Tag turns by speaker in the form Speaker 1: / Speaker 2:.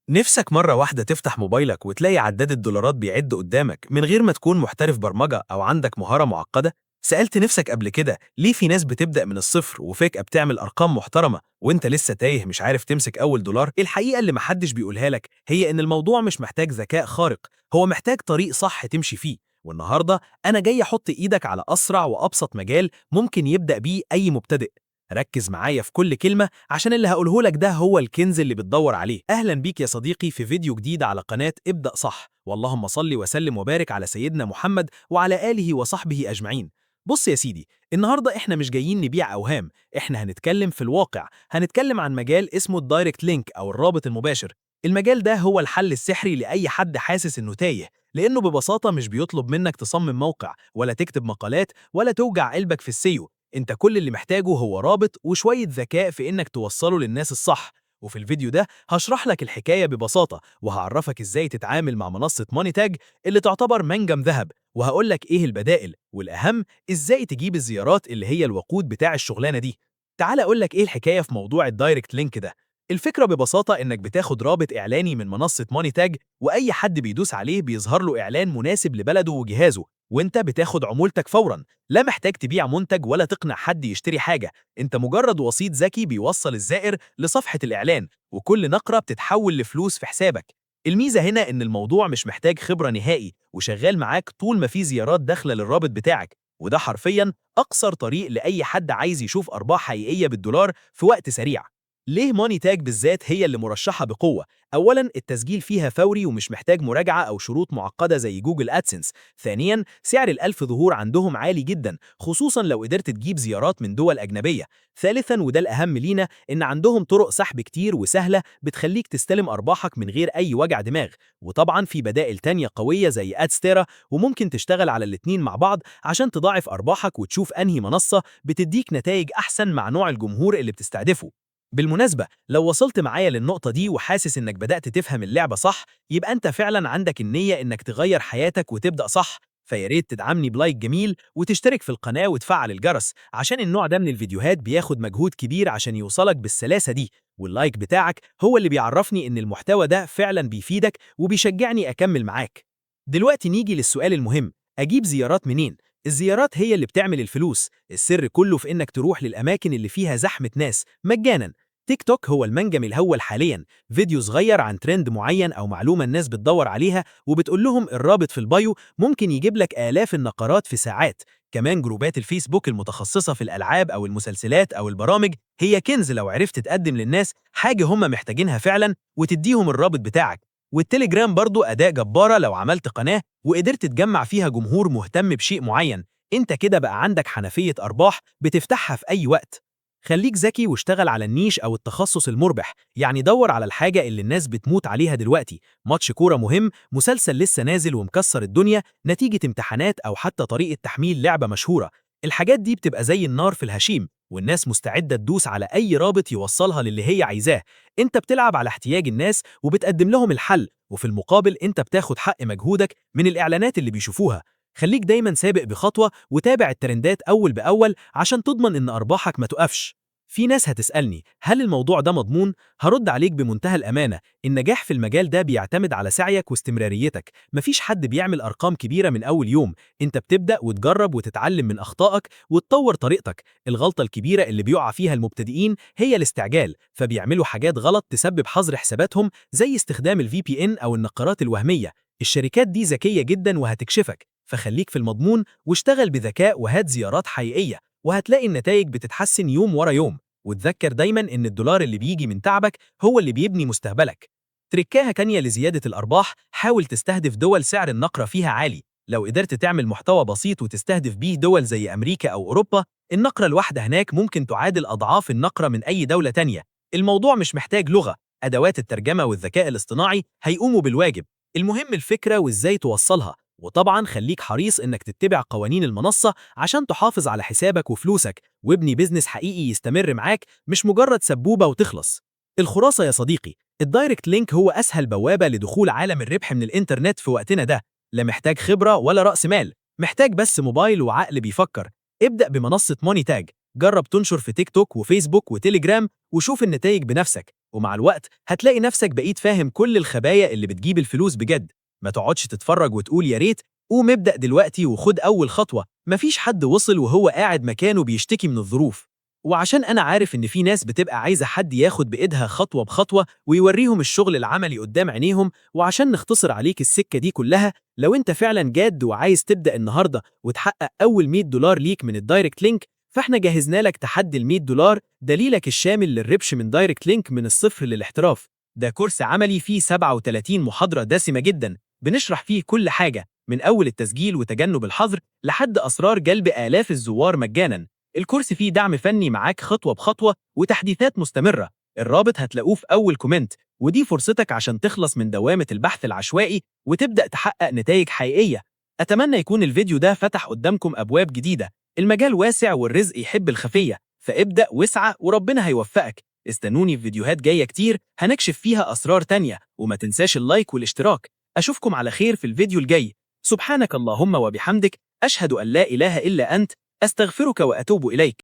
Speaker 1: نفسك مرة واحدة تفتح موبايلك وتلاقي عداد الدولارات بيعد قدامك من غير ما تكون محترف برمجة أو عندك مهارة معقدة؟ سألت نفسك قبل كده ليه في ناس بتبدأ من الصفر وفجأة بتعمل أرقام محترمة وأنت لسه تايه مش عارف تمسك أول دولار؟ الحقيقة اللي محدش بيقولها لك هي إن الموضوع مش محتاج ذكاء خارق، هو محتاج طريق صح تمشي فيه. والنهاردة أنا جاي أحط إيدك على أسرع وأبسط مجال ممكن يبدأ بيه أي مبتدئ. ركز معايا في كل كلمة عشان اللي هقوله لك ده هو الكنز اللي بتدور عليه. أهلا بيك يا صديقي في فيديو جديد على قناة ابدأ صح، واللهم صل وسلم وبارك على سيدنا محمد وعلى آله وصحبه أجمعين. بص يا سيدي، النهاردة احنا مش جايين نبيع أوهام، احنا هنتكلم في الواقع، هنتكلم عن مجال اسمه الدايركت لينك أو الرابط المباشر. المجال ده هو الحل السحري لأي حد حاسس إنه تايه، لأنه ببساطة مش بيطلب منك تصمم موقع ولا تكتب مقالات ولا توجع قلبك في السيو. انت كل اللي محتاجه هو رابط وشوية ذكاء في انك توصله للناس الصح. وفي الفيديو ده هشرح لك الحكاية ببساطة وهعرفك ازاي تتعامل مع منصة مونيتاج اللي تعتبر منجم ذهب، وهقول لك ايه البدائل، والأهم ازاي تجيب الزيارات اللي هي الوقود بتاع الشغلانة دي. تعال اقول لك ايه الحكاية في موضوع الدايركت لينك ده. الفكرة ببساطة انك بتاخد رابط اعلاني من منصة مونيتاج، واي حد بيدوس عليه بيظهر له اعلان مناسب لبلده وجهازه، وانت بتاخد عمولتك فورا. لا محتاج تبيع منتج ولا تقنع حد يشتري حاجة، انت مجرد وسيط ذكي بيوصل الزائر لصفحة الإعلان، وكل نقرة بتتحول لفلوس في حسابك. الميزة هنا إن الموضوع مش محتاج خبرة نهائي وشغال معاك طول ما في زيارات داخلة للرابط بتاعك، وده حرفياً أقصر طريق لأي حد عايز يشوف أرباح حقيقية بالدولار في وقت سريع. ليه موني تاج بالذات هي اللي مرشحة بقوة؟ أولاً التسجيل فيها فوري ومش محتاج مراجعة أو شروط معقدة زي جوجل أدسنس. ثانياً سعر الألف ظهور عندهم عالي جدا، خصوصا لو قدرت تجيب زيارات من دول أجنبية. ثالثا وده الأهم لينا، إن عندهم طرق سحب كتير وسهلة بتخليك تستلم أرباحك من غير أي وجع دماغ. وطبعا في بدائل تانية قوية زي أدستيرا، وممكن تشتغل على الاتنين مع بعض عشان تضاعف أرباحك وتشوف أنهي منصة بتديك نتائج أحسن مع نوع الجمهور اللي بتستهدفه. بالمناسبة لو وصلت معايا للنقطة دي وحاسس إنك بدأت تفهم اللعبة صح، يبقى أنت فعلا عندك النية إنك تغير حياتك وتبدأ صح. فياريت تدعمني بلايك جميل وتشترك في القناة وتفعل الجرس، عشان النوع ده من الفيديوهات بياخد مجهود كبير عشان يوصلك بالسلاسة دي، واللايك بتاعك هو اللي بيعرفني إن المحتوى ده فعلا بيفيدك وبيشجعني أكمل معاك. دلوقتي نيجي للسؤال المهم، أجيب زيارات منين؟ الزيارات هي اللي بتعمل الفلوس، السر كله في إنك تروح للأماكن اللي فيها زحمة ناس مجانا. تيك توك هو المنجم الأول حاليا، فيديو صغير عن ترند معين أو معلومة الناس بتدور عليها وبتقول لهم الرابط في البايو، ممكن يجيب لك آلاف النقرات في ساعات. كمان جروبات الفيسبوك المتخصصة في الألعاب أو المسلسلات أو البرامج هي كنز لو عرفت تقدم للناس حاجة هم محتاجينها فعلا وتديهم الرابط بتاعك. والتليجرام برضو أداة جبارة لو عملت قناة وقدرت تجمع فيها جمهور مهتم بشيء معين، انت كده بقى عندك حنفية أرباح بتفتحها في أي وقت. خليك ذكي واشتغل على النيش أو التخصص المربح، يعني دور على الحاجة اللي الناس بتموت عليها دلوقتي، ماتش كورة مهم، مسلسل لسه نازل ومكسر الدنيا، نتيجة امتحانات أو حتى طريقة تحميل لعبة مشهورة. الحاجات دي بتبقى زي النار في الهشيم، والناس مستعدة تدوس على أي رابط يوصلها للي هي عايزاه. انت بتلعب على احتياج الناس وبتقدم لهم الحل، وفي المقابل انت بتاخد حق مجهودك من الإعلانات اللي بيشوفوها. خليك دايما سابق بخطوة وتابع الترندات أول بأول عشان تضمن إن أرباحك ما تقفش. في ناس هتسألني هل الموضوع ده مضمون؟ هرد عليك بمنتهى الأمانة، النجاح في المجال ده بيعتمد على سعيك واستمراريتك، مفيش حد بيعمل أرقام كبيرة من أول يوم، انت بتبدأ وتجرب وتتعلم من أخطائك وتطور طريقتك. الغلطة الكبيرة اللي بيقع فيها المبتدئين هي الاستعجال، فبيعملوا حاجات غلط تسبب حظر حساباتهم زي استخدام ال VPN أو النقرات الوهمية. الشركات دي ذكية جدا وهتكشفك، فخليك في المضمون واشتغل بذكاء وهات زيارات حقيقية، وهتلاقي النتائج بتتحسن يوم ورا يوم. وتذكر دايما إن الدولار اللي بيجي من تعبك هو اللي بيبني مستقبلك. تركاها تانية لزيادة الأرباح، حاول تستهدف دول سعر النقرة فيها عالي. لو قدرت تعمل محتوى بسيط وتستهدف بيه دول زي أمريكا أو أوروبا، النقرة الواحدة هناك ممكن تعادل أضعاف النقرة من أي دولة تانية. الموضوع مش محتاج لغة، أدوات الترجمة والذكاء الاصطناعي هيقوموا بالواجب. المهم الفكرة وإزاي توصلها، وطبعا خليك حريص إنك تتبع قوانين المنصة عشان تحافظ على حسابك وفلوسك وابني بيزنس حقيقي يستمر معاك، مش مجرد سبوبة وتخلص. الخلاصة يا صديقي، الدايركت لينك هو أسهل بوابة لدخول عالم الربح من الإنترنت في وقتنا ده. لا محتاج خبرة ولا رأس مال، محتاج بس موبايل وعقل بيفكر. ابدأ بمنصة موني تاج، جرب تنشر في تيك توك وفيسبوك وتليجرام وشوف النتائج بنفسك. ومع الوقت هتلاقي نفسك بقيت فاهم كل الخبايا اللي بتجيب الفلوس بجد. ما تقعدش تتفرج وتقول يا ريت، قوم ابدأ دلوقتي وخد أول خطوة. مفيش حد وصل وهو قاعد مكانه بيشتكي من الظروف. وعشان أنا عارف إن في ناس بتبقى عايزة حد ياخد بإيدها خطوة بخطوة ويوريهم الشغل العملي قدام عينيهم، وعشان نختصر عليك السكة دي كلها، لو أنت فعلا جاد وعايز تبدأ النهاردة وتحقق أول $100 ليك من الدايركت لينك، فاحنا جهزنا لك تحدي $100 دليلك الشامل للربح من دايركت لينك من الصفر للاحتراف. ده كورس عملي فيه 37 محاضرة دسمة جدا، بنشرح فيه كل حاجة من أول التسجيل وتجنب الحظر لحد أسرار جلب آلاف الزوار مجانا. الكورس فيه دعم فني معاك خطوة بخطوة وتحديثات مستمرة. الرابط هتلاقوه في أول كومنت، ودي فرصتك عشان تخلص من دوامة البحث العشوائي وتبدأ تحقق نتائج حقيقية. أتمنى يكون الفيديو ده فتح قدامكم أبواب جديدة. المجال واسع والرزق يحب الخفية، فابدأ واسعى وربنا هيوفقك. استنوني في فيديوهات جاية كتير هنكشف فيها أسرار تانية، وما تنساش اللايك والاشتراك. أشوفكم على خير في الفيديو الجاي. سبحانك اللهم وبحمدك، أشهد أن لا إله إلا أنت، أستغفرك وأتوب إليك.